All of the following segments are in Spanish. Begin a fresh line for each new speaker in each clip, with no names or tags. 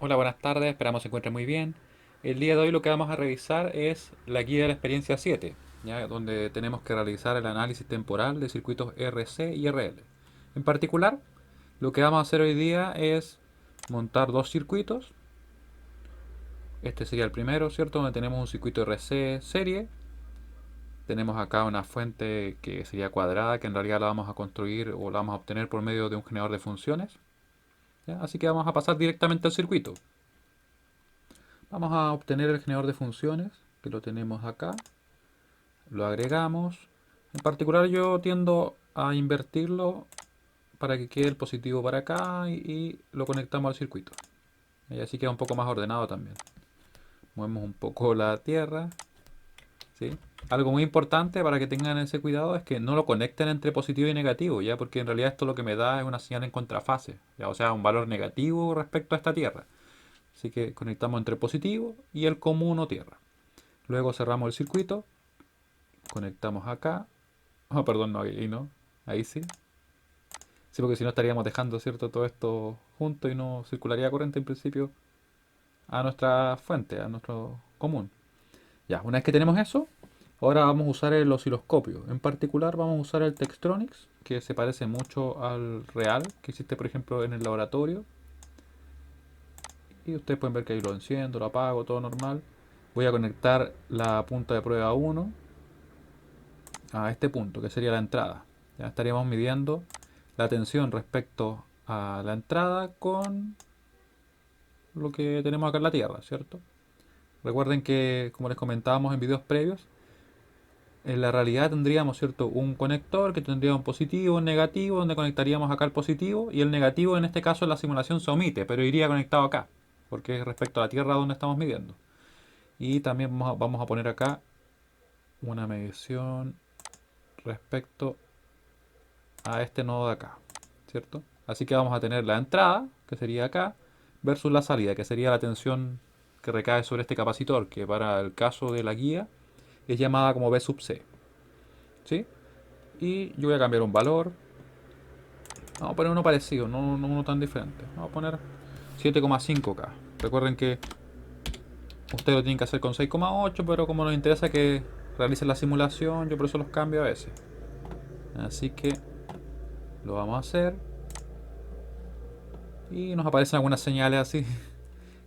Hola, buenas tardes, esperamos se encuentren muy bien. El día de hoy lo que vamos a revisar es la guía de la experiencia 7, ¿ya? Donde tenemos que realizar el análisis temporal de circuitos RC y RL. En particular, lo que vamos a hacer hoy día es montar dos circuitos. Este sería el primero, ¿cierto? Donde tenemos un circuito RC serie. Tenemos acá una fuente que sería cuadrada, que en realidad la vamos a construir o la vamos a obtener por medio de un generador de funciones, ¿ya? Así que vamos a pasar directamente al circuito. Vamos a obtener el generador de funciones, que lo tenemos acá. Lo agregamos. En particular yo tiendo a invertirlo para que quede el positivo para acá y lo conectamos al circuito. Y así queda un poco más ordenado también. Movemos un poco la tierra. ¿Sí? Algo muy importante para que tengan ese cuidado es que no lo conecten entre positivo y negativo, ¿ya? Porque en realidad esto lo que me da es una señal en contrafase, ¿ya? O sea, un valor negativo respecto a esta tierra. Así que conectamos entre positivo y el común o tierra. Luego cerramos el circuito, conectamos acá. Oh, perdón, no, ahí no. Ahí sí. Sí, porque si no estaríamos dejando, ¿cierto? Todo esto junto y no circularía corriente en principio a nuestra fuente, a nuestro común. Ya, una vez que tenemos eso, ahora vamos a usar el osciloscopio. En particular vamos a usar el Textronics, que se parece mucho al real que existe, por ejemplo, en el laboratorio. Y ustedes pueden ver que ahí lo enciendo, lo apago, todo normal. Voy a conectar la punta de prueba 1 a este punto, que sería la entrada. Ya estaríamos midiendo la tensión respecto a la entrada con lo que tenemos acá en la Tierra, ¿cierto? Recuerden que, como les comentábamos en videos previos, en la realidad tendríamos, ¿cierto?, un conector que tendría un positivo, un negativo, donde conectaríamos acá el positivo, y el negativo en este caso en la simulación se omite, pero iría conectado acá, porque es respecto a la Tierra donde estamos midiendo. Y también vamos a poner acá una medición respecto a este nodo de acá, ¿cierto? Así que vamos a tener la entrada, que sería acá, versus la salida, que sería la tensión que recae sobre este capacitor, que para el caso de la guía es llamada como B sub C, ¿sí? Y yo voy a cambiar un valor. Vamos a poner uno parecido, no uno tan diferente. Vamos a poner 7,5K. Recuerden que ustedes lo tienen que hacer con 6,8, pero como nos interesa que realicen la simulación, yo por eso los cambio a veces. Así que lo vamos a hacer. Y nos aparecen algunas señales así.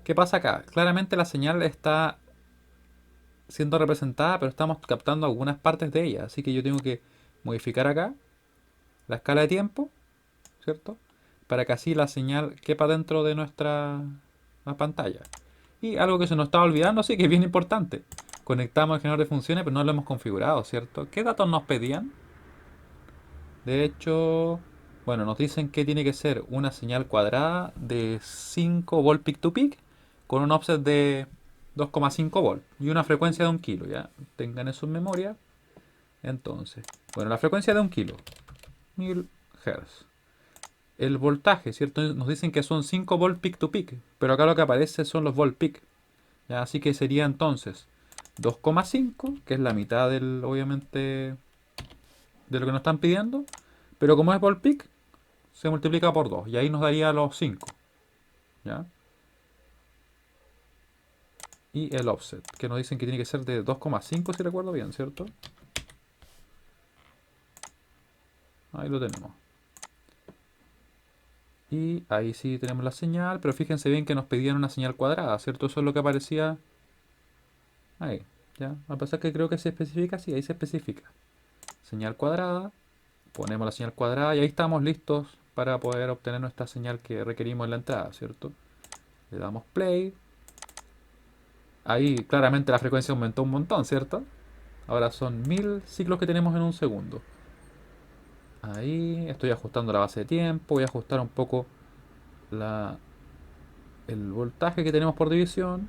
¿Qué pasa acá? Claramente la señal está siendo representada, pero estamos captando algunas partes de ella. Así que yo tengo que modificar acá la escala de tiempo, ¿cierto? Para que así la señal quepa dentro de nuestra pantalla. Y algo que se nos estaba olvidando, sí que es bien importante. Conectamos el generador de funciones, pero no lo hemos configurado, ¿cierto? ¿Qué datos nos pedían? De hecho, bueno, nos dicen que tiene que ser una señal cuadrada de 5 volt peak to peak con un offset de 2,5 volt y una frecuencia de 1 kilo, ¿ya? Tengan eso en memoria. Entonces, bueno, la frecuencia de 1 kilo, 1000 Hz. El voltaje, ¿cierto? Nos dicen que son 5 volt peak to peak, pero acá lo que aparece son los volt peak, ¿ya? Así que sería entonces 2,5, que es la mitad del, obviamente, de lo que nos están pidiendo, pero como es volt peak, se multiplica por 2 y ahí nos daría los 5, ¿ya? Y el offset, que nos dicen que tiene que ser de 2,5 si recuerdo bien, ¿cierto? Ahí lo tenemos. Y ahí sí tenemos la señal, pero fíjense bien que nos pedían una señal cuadrada, ¿cierto? Eso es lo que aparecía ahí, ¿ya? A pesar que creo que se especifica, sí, ahí se especifica. Señal cuadrada, ponemos la señal cuadrada y ahí estamos listos para poder obtener nuestra señal que requerimos en la entrada, ¿cierto? Le damos play. Ahí claramente la frecuencia aumentó un montón, ¿cierto? Ahora son 1000 ciclos que tenemos en un segundo. Ahí estoy ajustando la base de tiempo. Voy a ajustar un poco la, el voltaje que tenemos por división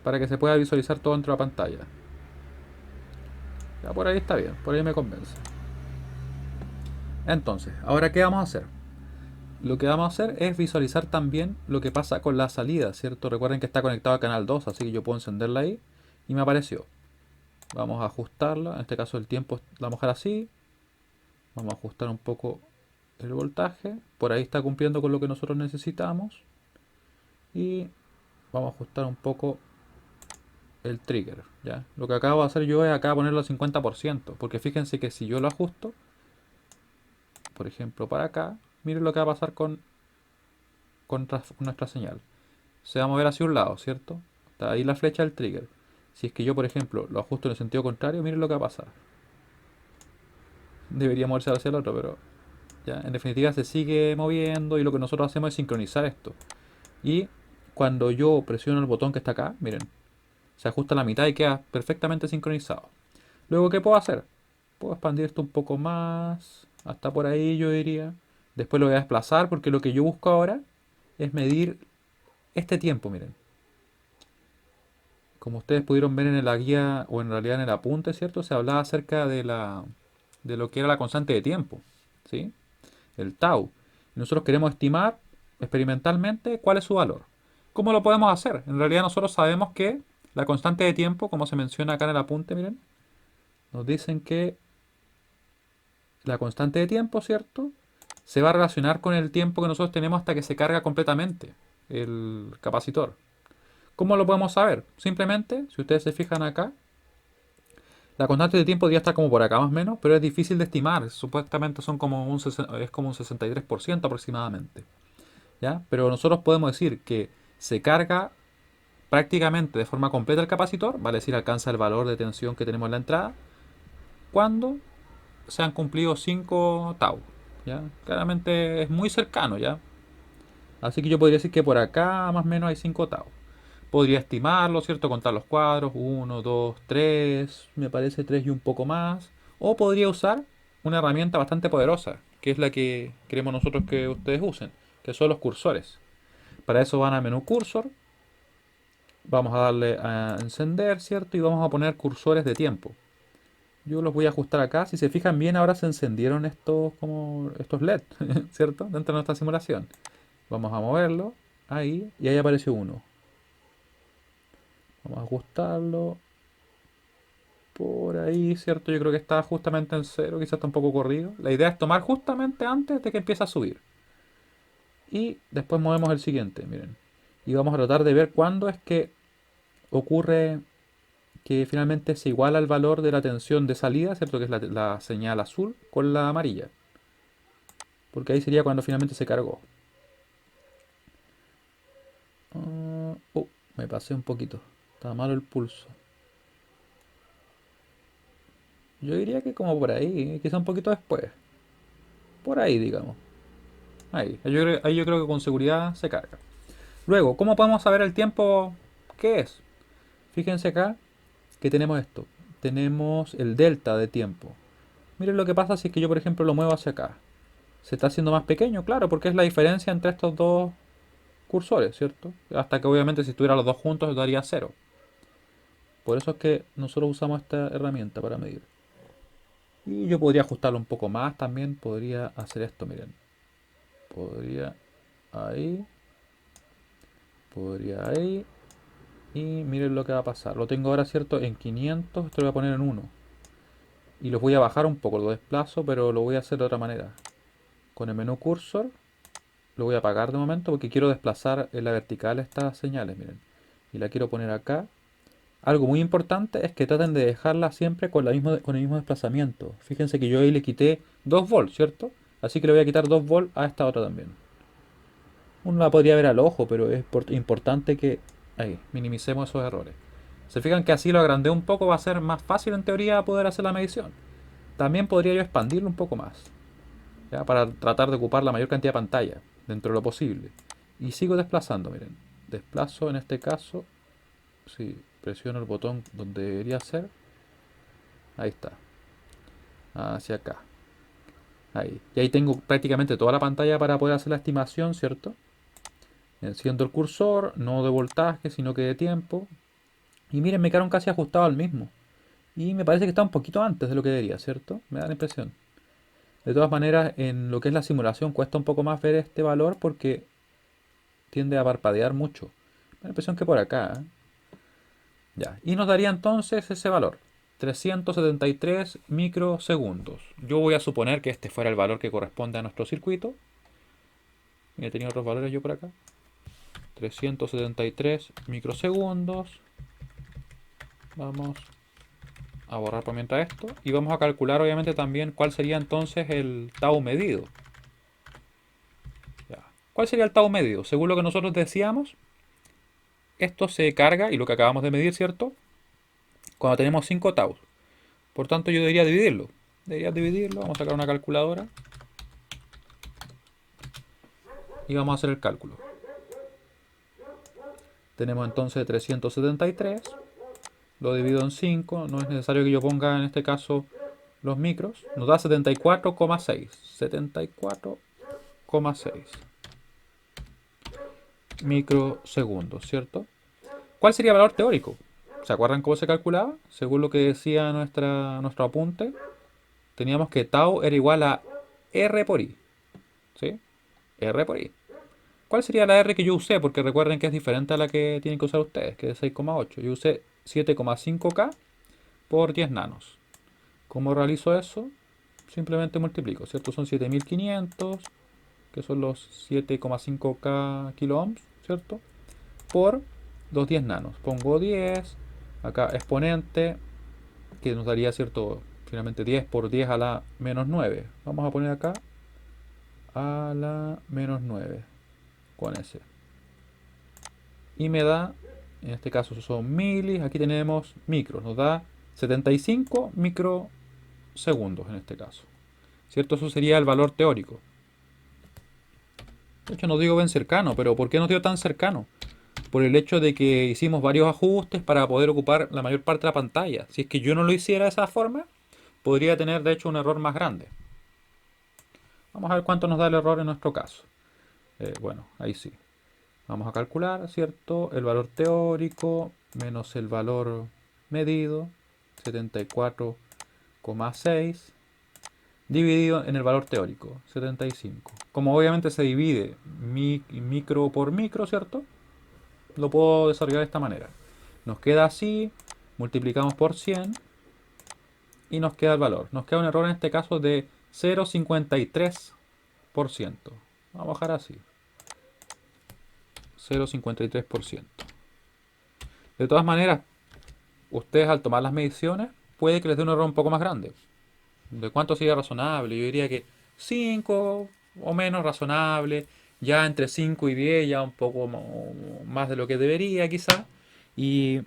para que se pueda visualizar todo dentro de la pantalla. Ya por ahí está bien, por ahí me convence. Entonces, ahora ¿qué vamos a hacer? Lo que vamos a hacer es visualizar también lo que pasa con la salida, ¿cierto? Recuerden que está conectado al canal 2, así que yo puedo encenderla ahí y me apareció. Vamos a ajustarla, en este caso el tiempo la vamos a dejar así. Vamos a ajustar un poco el voltaje. Por ahí está cumpliendo con lo que nosotros necesitamos. Y vamos a ajustar un poco el trigger, ¿ya? Lo que acabo de hacer yo es acá ponerlo al 50%, porque fíjense que si yo lo ajusto, por ejemplo para acá, miren lo que va a pasar con nuestra señal. Se va a mover hacia un lado, ¿cierto? Está ahí la flecha del trigger. Si es que yo, por ejemplo, lo ajusto en el sentido contrario, miren lo que va a pasar. Debería moverse hacia el otro, pero ya, en definitiva se sigue moviendo y lo que nosotros hacemos es sincronizar esto. Y cuando yo presiono el botón que está acá, miren, se ajusta a la mitad y queda perfectamente sincronizado. Luego, ¿qué puedo hacer? Puedo expandir esto un poco más, hasta por ahí yo diría. Después lo voy a desplazar porque lo que yo busco ahora es medir este tiempo, miren. Como ustedes pudieron ver en la guía, o en realidad en el apunte, ¿cierto? Se hablaba acerca de lo que era la constante de tiempo, ¿sí? El tau. Y nosotros queremos estimar experimentalmente cuál es su valor. ¿Cómo lo podemos hacer? En realidad nosotros sabemos que la constante de tiempo, como se menciona acá en el apunte, miren, nos dicen que la constante de tiempo, ¿cierto? Se va a relacionar con el tiempo que nosotros tenemos hasta que se carga completamente el capacitor. ¿Cómo lo podemos saber? Simplemente, si ustedes se fijan acá, la constante de tiempo debería estar como por acá más o menos, pero es difícil de estimar. Supuestamente son como es como un 63% aproximadamente. ¿Ya? Pero nosotros podemos decir que se carga prácticamente de forma completa el capacitor, vale decir, alcanza el valor de tensión que tenemos en la entrada, cuando se han cumplido 5 tau. ¿Ya? Claramente es muy cercano, ¿ya? Así que yo podría decir que por acá más o menos hay 5 tau. Podría estimarlo, ¿cierto? Contar los cuadros, uno 2 3 me parece 3 y un poco más. O podría usar una herramienta bastante poderosa, que es la que queremos nosotros que ustedes usen, que son los cursores. Para eso van a menú cursor, vamos a darle a encender, ¿cierto? Y vamos a poner cursores de tiempo. Yo los voy a ajustar acá. Si se fijan bien, ahora se encendieron estos LED, ¿cierto? Dentro de nuestra simulación. Vamos a moverlo, ahí, y ahí apareció uno. Vamos a ajustarlo por ahí, ¿cierto? Yo creo que está justamente en cero, quizás está un poco corrido. La idea es tomar justamente antes de que empiece a subir. Y después movemos el siguiente, miren. Y vamos a tratar de ver cuándo es que ocurre que finalmente se iguala el valor de la tensión de salida, ¿cierto? Que es la señal azul con la amarilla. Porque ahí sería cuando finalmente se cargó. Me pasé un poquito. Está malo el pulso. Yo diría que como por ahí, quizá un poquito después. Por ahí, digamos. Ahí yo creo que con seguridad se carga. Luego, ¿cómo podemos saber el tiempo que es? Fíjense acá que tenemos esto. Tenemos el delta de tiempo. Miren lo que pasa si es que yo, por ejemplo, lo muevo hacia acá. Se está haciendo más pequeño, claro, porque es la diferencia entre estos dos cursores, ¿cierto? Hasta que obviamente si estuviera los dos juntos daría cero. Por eso es que nosotros usamos esta herramienta para medir. Y yo podría ajustarlo un poco más también. Podría hacer esto, miren. Podría ahí. Podría ahí. Y miren lo que va a pasar. Lo tengo ahora, ¿cierto? En 500. Esto lo voy a poner en 1. Y los voy a bajar un poco. Lo desplazo, pero lo voy a hacer de otra manera. Con el menú cursor. Lo voy a apagar de momento porque quiero desplazar en la vertical estas señales, miren. Y la quiero poner acá. Algo muy importante es que traten de dejarla siempre con el mismo desplazamiento. Fíjense que yo ahí le quité 2 volts, ¿cierto? Así que le voy a quitar 2 volts a esta otra también. Uno la podría ver al ojo, pero es importante que ahí minimicemos esos errores. Se fijan que así lo agrandé un poco, va a ser más fácil en teoría poder hacer la medición. También podría yo expandirlo un poco más, ¿ya? Para tratar de ocupar la mayor cantidad de pantalla dentro de lo posible. Y sigo desplazando, miren. Desplazo en este caso, si presiono el botón donde debería ser, ahí está, hacia acá. Ahí. Y ahí tengo prácticamente toda la pantalla para poder hacer la estimación, ¿cierto? Enciendo el cursor, no de voltaje, sino que de tiempo. Y miren, me quedaron casi ajustados al mismo. Y me parece que está un poquito antes de lo que debería, ¿cierto? Me da la impresión. De todas maneras, en lo que es la simulación cuesta un poco más ver este valor porque tiende a parpadear mucho. Me da la impresión que por acá. Ya. Y nos daría entonces ese valor. 373 microsegundos. Yo voy a suponer que este fuera el valor que corresponde a nuestro circuito. He tenido otros valores yo por acá. 373 microsegundos. Vamos a borrar por mientras esto. Y vamos a calcular obviamente también cuál sería entonces el tau medido. Ya. ¿Cuál sería el tau medido? Según lo que nosotros decíamos, esto se carga, y lo que acabamos de medir, ¿cierto? Cuando tenemos 5 taus. Por tanto, yo debería dividirlo. Debería dividirlo. Vamos a sacar una calculadora. Y vamos a hacer el cálculo. Tenemos entonces 373. Lo divido en 5. No es necesario que yo ponga en este caso los micros. Nos da 74,6. 74,6 microsegundos, ¿cierto? ¿Cuál sería el valor teórico? ¿Se acuerdan cómo se calculaba? Según lo que decía nuestro apunte, teníamos que tau era igual a R por I. ¿Sí? R por I. ¿Cuál sería la R que yo usé? Porque recuerden que es diferente a la que tienen que usar ustedes, que es 6,8. Yo usé 7,5K por 10 nanos. ¿Cómo realizo eso? Simplemente multiplico, ¿cierto? Son 7500, que son los 7,5K kilo ohms, ¿cierto? Por los 10 nanos. Pongo 10, acá exponente, que nos daría, ¿cierto? Finalmente 10 por 10 a la menos 9. Vamos a poner acá a la menos 9 con ese. Y me da, en este caso son milis, aquí tenemos micros, nos da 75 microsegundos en este caso. ¿Cierto? Eso sería el valor teórico. De hecho no digo bien cercano, pero ¿por qué no digo tan cercano? Por el hecho de que hicimos varios ajustes para poder ocupar la mayor parte de la pantalla. Si es que yo no lo hiciera de esa forma, podría tener de hecho un error más grande. Vamos a ver cuánto nos da el error en nuestro caso. Bueno, ahí sí. Vamos a calcular, ¿cierto? El valor teórico menos el valor medido, 74,6, dividido en el valor teórico, 75. Como obviamente se divide micro por micro, ¿cierto? Lo puedo desarrollar de esta manera. Nos queda así, multiplicamos por 100 y nos queda el valor. Nos queda un error en este caso de 0,53%. Vamos a bajar así. 0,53%. De todas maneras, ustedes al tomar las mediciones, puede que les dé un error un poco más grande. ¿De cuánto sería razonable? Yo diría que 5 o menos razonable. Ya entre 5 y 10 ya un poco más de lo que debería quizá. Y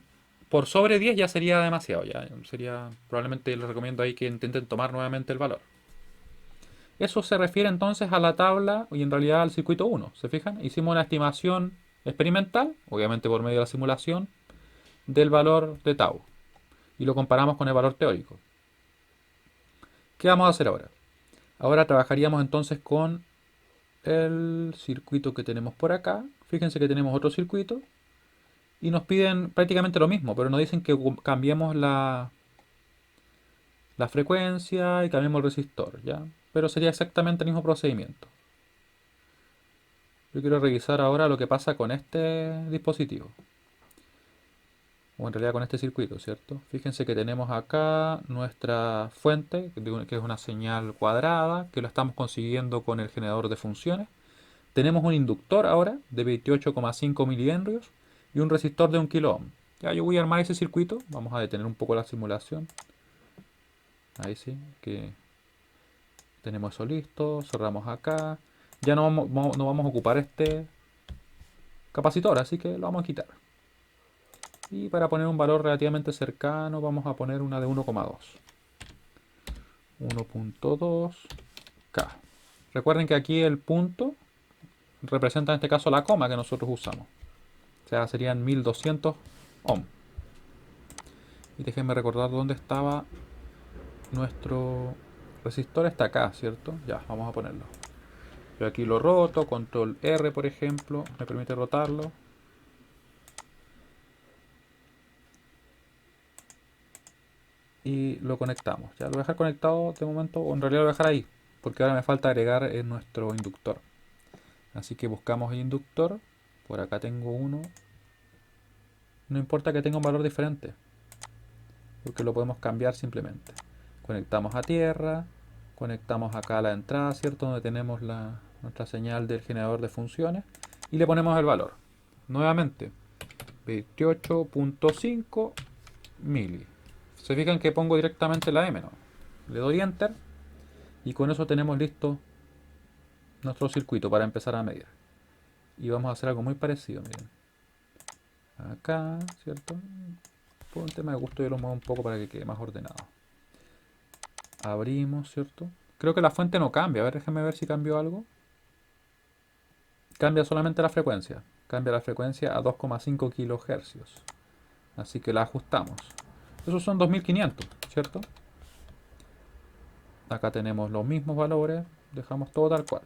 por sobre 10 ya sería demasiado. Ya sería, probablemente les recomiendo ahí que intenten tomar nuevamente el valor. Eso se refiere entonces a la tabla y en realidad al circuito 1. ¿Se fijan? Hicimos una estimación experimental, obviamente por medio de la simulación, del valor de tau. Y lo comparamos con el valor teórico. ¿Qué vamos a hacer ahora? Ahora trabajaríamos entonces con el circuito que tenemos por acá. Fíjense que tenemos otro circuito. Y nos piden prácticamente lo mismo, pero nos dicen que cambiemos la frecuencia y cambiemos el resistor, ¿ya? Pero sería exactamente el mismo procedimiento. Yo quiero revisar ahora lo que pasa con este dispositivo. O en realidad con este circuito, ¿cierto? Fíjense que tenemos acá nuestra fuente, que es una señal cuadrada, que lo estamos consiguiendo con el generador de funciones. Tenemos un inductor ahora de 28,5 milihenrios y un resistor de 1 kilo ohm. Ya yo voy a armar ese circuito. Vamos a detener un poco la simulación. Ahí sí, que tenemos eso listo. Cerramos acá. Ya no vamos a ocupar este capacitor, así que lo vamos a quitar. Y para poner un valor relativamente cercano, vamos a poner una de 1,2. 1.2K. Recuerden que aquí el punto representa en este caso la coma que nosotros usamos. O sea, serían 1200 ohm. Y déjenme recordar dónde estaba nuestro resistor. Está acá, ¿cierto? Ya, vamos a ponerlo. Yo aquí lo roto, control R por ejemplo, me permite rotarlo. Y lo conectamos. Ya lo voy a dejar conectado de momento, o en realidad lo voy a dejar ahí, porque ahora me falta agregar en nuestro inductor. Así que buscamos el inductor. Por acá tengo uno. No importa que tenga un valor diferente, porque lo podemos cambiar simplemente. Conectamos a tierra, conectamos acá a la entrada, ¿cierto? Donde tenemos nuestra señal del generador de funciones y le ponemos el valor. nuevamente 28.5 mili. Se fijan que pongo directamente la M, ¿no? Le doy enter y con eso tenemos listo nuestro circuito para empezar a medir. Y vamos a hacer algo muy parecido, miren. Acá, ¿cierto? Por un tema de gusto yo lo muevo un poco para que quede más ordenado. Abrimos, ¿cierto? Creo que la fuente no cambia. A ver, déjenme ver si cambió algo. Cambia solamente la frecuencia. Cambia la frecuencia a 2,5 kHz. Así que la ajustamos. Esos son 2500, ¿cierto? Acá tenemos los mismos valores. Dejamos todo tal cual.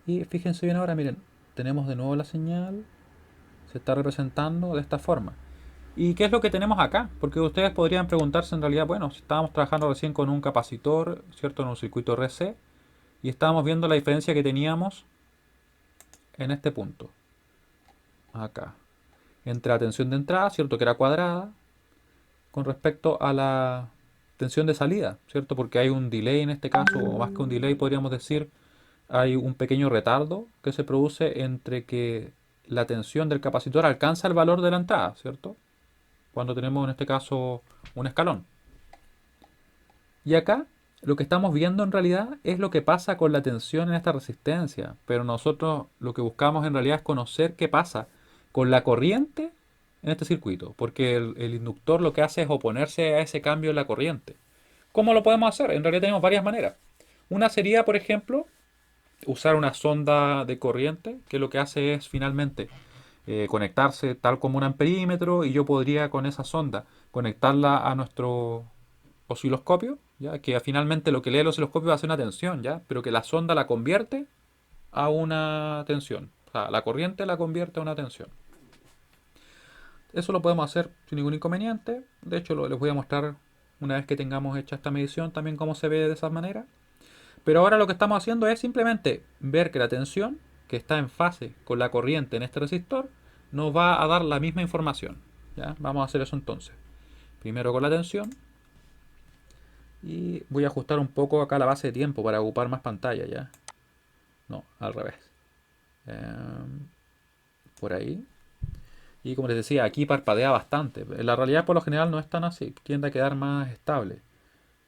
Y fíjense bien ahora, miren. Tenemos de nuevo la señal. Se está representando de esta forma. ¿Y qué es lo que tenemos acá? Porque ustedes podrían preguntarse en realidad, bueno, si estábamos trabajando recién con un capacitor, ¿cierto? En un circuito RC. Y estábamos viendo la diferencia que teníamos en este punto. Acá. Entre la tensión de entrada, ¿cierto? Que era cuadrada. Con respecto a la tensión de salida, ¿cierto? Porque hay un delay en este caso, o más que un delay podríamos decir, hay un pequeño retardo que se produce entre que la tensión del capacitor alcanza el valor de la entrada, ¿cierto? Cuando tenemos en este caso un escalón. Y acá lo que estamos viendo en realidad es lo que pasa con la tensión en esta resistencia, pero nosotros lo que buscamos en realidad es conocer qué pasa con la corriente en este circuito, porque el inductor lo que hace es oponerse a ese cambio en la corriente. ¿Cómo lo podemos hacer? En realidad tenemos varias maneras. Una sería, por ejemplo, usar una sonda de corriente, que lo que hace es finalmente conectarse tal como un amperímetro y yo podría con esa sonda conectarla a nuestro osciloscopio, ¿ya? Que finalmente lo que lee el osciloscopio va a ser una tensión, ¿ya? Pero que la sonda la convierte a una tensión. O sea, la corriente la convierte a una tensión. Eso lo podemos hacer sin ningún inconveniente. De hecho, les voy a mostrar una vez que tengamos hecha esta medición también cómo se ve de esa manera. Pero ahora lo que estamos haciendo es simplemente ver que la tensión, que está en fase con la corriente en este resistor, nos va a dar la misma información. ¿Ya? Vamos a hacer eso entonces. Primero con la tensión. Y voy a ajustar un poco acá la base de tiempo para ocupar más pantalla, ¿ya? No, al revés. Por ahí. Y como les decía, aquí parpadea bastante. En la realidad por lo general no es tan así. Tiende a quedar más estable.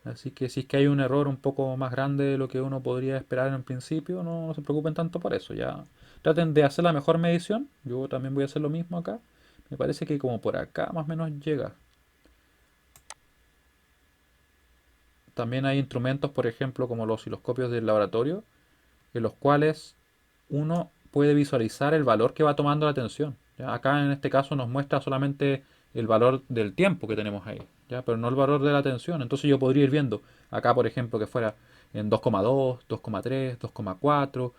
Así que si es que hay un error un poco más grande de lo que uno podría esperar en un principio, no se preocupen tanto por eso. Ya traten de hacer la mejor medición. Yo también voy a hacer lo mismo acá. Me parece que como por acá más o menos llega. También hay instrumentos, por ejemplo, como los osciloscopios del laboratorio, en los cuales uno puede visualizar el valor que va tomando la tensión. ¿Ya? Acá en este caso nos muestra solamente el valor del tiempo que tenemos ahí, ¿ya? Pero no el valor de la tensión. Entonces yo podría ir viendo acá, por ejemplo, que fuera en 2,2, 2,3, 2,4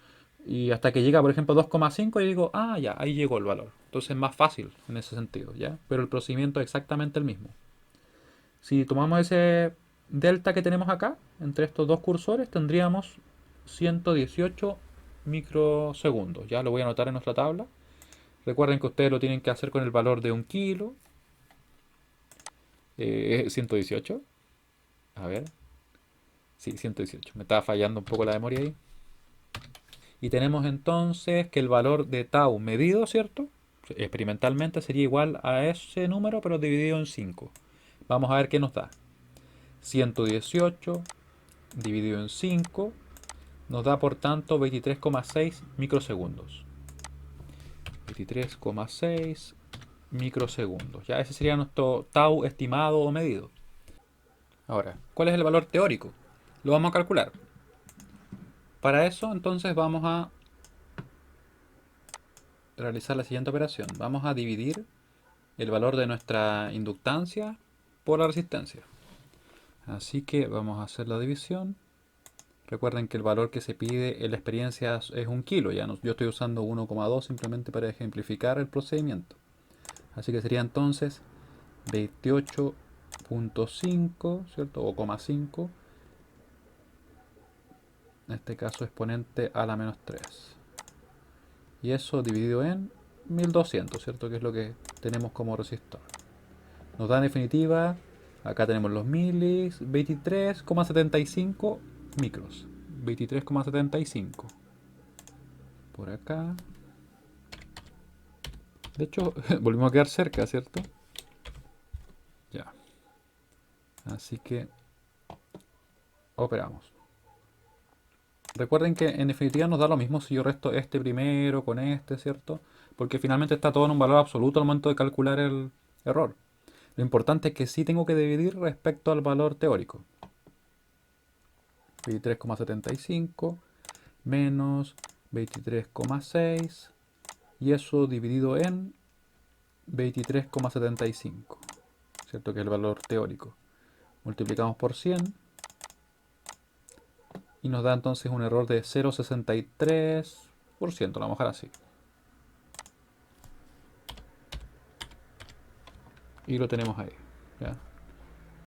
y hasta que llega, por ejemplo, 2,5 y digo, ah, ya, ahí llegó el valor. Entonces es más fácil en ese sentido, ¿ya? Pero el procedimiento es exactamente el mismo. Si tomamos ese delta que tenemos acá, entre estos dos cursores, tendríamos 118 microsegundos. Ya lo voy a anotar en nuestra tabla. Recuerden que ustedes lo tienen que hacer con el valor de un kilo. 118. A ver. Sí, 118. Me estaba fallando un poco la memoria ahí. Y tenemos entonces que el valor de tau medido, ¿cierto? Experimentalmente sería igual a ese número, pero dividido en 5. Vamos a ver qué nos da. 118 dividido en 5 nos da por tanto 23,6 microsegundos. 23,6 microsegundos. Ya ese sería nuestro tau estimado o medido. Ahora, ¿cuál es el valor teórico? Lo vamos a calcular. Para eso entonces vamos a realizar la siguiente operación. Vamos a dividir el valor de nuestra inductancia por la resistencia. Así que vamos a hacer la división. Recuerden que el valor que se pide en la experiencia es un kilo. Ya no, yo estoy usando 1,2 simplemente para ejemplificar el procedimiento. Así que sería entonces 28,5, ¿cierto? O 0,5. En este caso exponente a la menos 3. Y eso dividido en 1200, ¿cierto? Que es lo que tenemos como resistor. Nos da en definitiva, acá tenemos los milis, 23,75 micros. 23,75. Por acá. De hecho, volvimos a quedar cerca, ¿cierto? Ya. Así que operamos. Recuerden que en definitiva nos da lo mismo si yo resto este primero con este, ¿cierto? Porque finalmente está todo en un valor absoluto al momento de calcular el error. Lo importante es que sí tengo que dividir respecto al valor teórico. 23,75 menos 23,6 y eso dividido en 23,75, ¿cierto? Que es el valor teórico. Multiplicamos por 100 y nos da entonces un error de 0,63%, a lo mejor así. Y lo tenemos ahí, ¿ya?